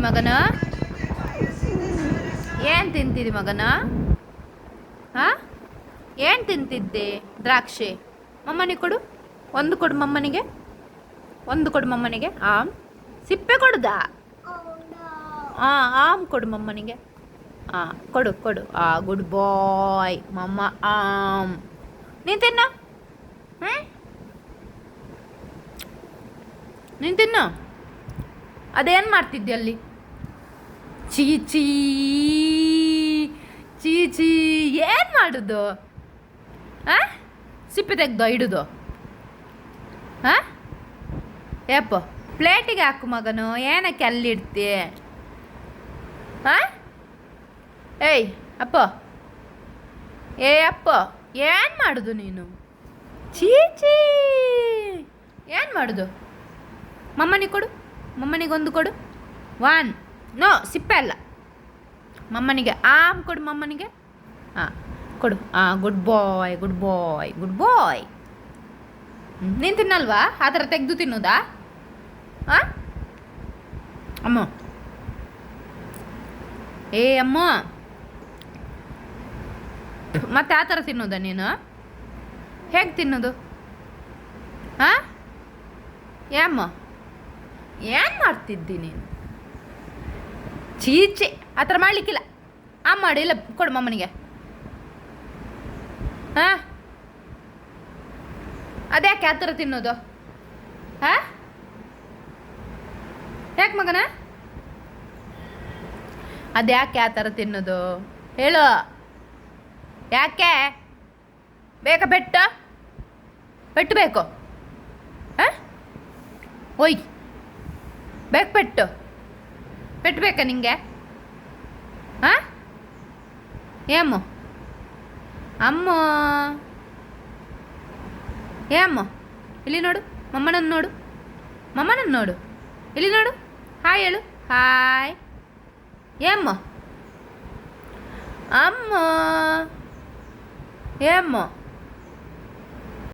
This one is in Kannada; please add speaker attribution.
Speaker 1: ಮಗನ ಏನು ತಿಂತಿದ್ದಿ ಮಗನ? ಹಾಂ, ಏನು ತಿಂತಿದ್ದೆ? ದ್ರಾಕ್ಷಿ. ಮಮ್ಮನಿಗೆ ಕೊಡು, ಒಂದು ಕೊಡು ಮಮ್ಮನಿಗೆ, ಒಂದು ಕೊಡು ಮಮ್ಮನಿಗೆ. ಆಮ್ ಸಿಪ್ಪೆ ಕೊಡುದಾ? ಹಾಂ, ಆಮ್ ಕೊಡು ಮಮ್ಮನಿಗೆ. ಹಾಂ, ಕೊಡು ಕೊಡು. ಗುಡ್ ಬಾಯ್ ಮಮ್ಮ. ಆಮ್ ನೀನು ತಿನ್ನು. ನೀನು ತಿನ್ನು. ಅದೇನು ಮಾಡ್ತಿದ್ದೆ ಅಲ್ಲಿ? ಚೀಚಿ ಚೀಚಿ ಏನು ಮಾಡುದು? ಹಾಂ, ಸಿಪ್ಪೆ ತೆಗ್ದು ಇಡುದು? ಹಾಂ, ಯಪ್ಪ ಪ್ಲೇಟಿಗೆ ಹಾಕು ಮಗನು, ಏನಕ್ಕೆ ಅಲ್ಲಿಡ್ತಿ? ಹಾಂ, ಏಯ್ ಅಪ್ಪ, ಅಪ್ಪ ಏನು ಮಾಡುದು ನೀನು? ಚೀಚಿ ಏನು ಮಾಡುದು? ಮಮ್ಮನಿಗೆ ಕೊಡು, ಮಮ್ಮನಿಗೆ ಒಂದು ಕೊಡು. ಒನ್, ನೋ ಸಿಪ್ಪೆ ಅಲ್ಲ, ಮಮ್ಮನಿಗೆ. ಆಮ್ ಕೊಡು ಮಮ್ಮನಿಗೆ. ಹಾಂ ಕೊಡು. Good bye good bye good bye. ನೀನು ತಿನ್ನಲ್ವಾ? ಆ ಥರ ತೆಗೆದು ತಿನ್ನೋದಾ? ಹಾಂ ಅಮ್ಮ, ಅಮ್ಮ, ಮತ್ತೆ ಆ ಥರ ತಿನ್ನೋದಾ ನೀನು? ಹೇಗೆ ತಿನ್ನೋದು? ಹಾಂ, ಅಮ್ಮ ಏನು ಮಾಡ್ತಿದ್ದಿ ನೀನು? ಚೀಚೆ, ಆ ಥರ ಮಾಡಲಿಕ್ಕಿಲ್ಲ. ಮಾಡು, ಇಲ್ಲ ಕೊಡು ಮಮ್ಮನಿಗೆ. ಹಾಂ, ಅದ್ಯಾಕೆ ಆ ಥರ ತಿನ್ನೋದು? ಹಾಂ, ಯಾಕೆ ಮಗನ? ಅದ್ಯಾಕೆ ಆ ಥರ ತಿನ್ನೋದು ಹೇಳು? ಯಾಕೆ ಬೇಕಾ? ಪೆಟ್ಟು ಪೆಟ್ಟು ಬೇಕು? ಹಾಂ, ಒಯ್ ಬೇಕು ಪೆಟ್ಟು? ಪೆಟ್ಟು ಬೇಕಾ ನಿಂಗೆ? ಹಾಂ, ಏಮ್ಮ ಅಮ್ಮ, ಅಮ್ಮ ಇಲ್ಲಿ ನೋಡು, ಮಮ್ಮನನ್ನು ನೋಡು, ಮಮ್ಮನನ್ನು ನೋಡು, ಇಲ್ಲಿ ನೋಡು. ಹಾಯ್ ಹೇಳು. ಹಾಯ್. ಅಮ್ಮ, ಅಮ್ಮ, ಅಮ್ಮ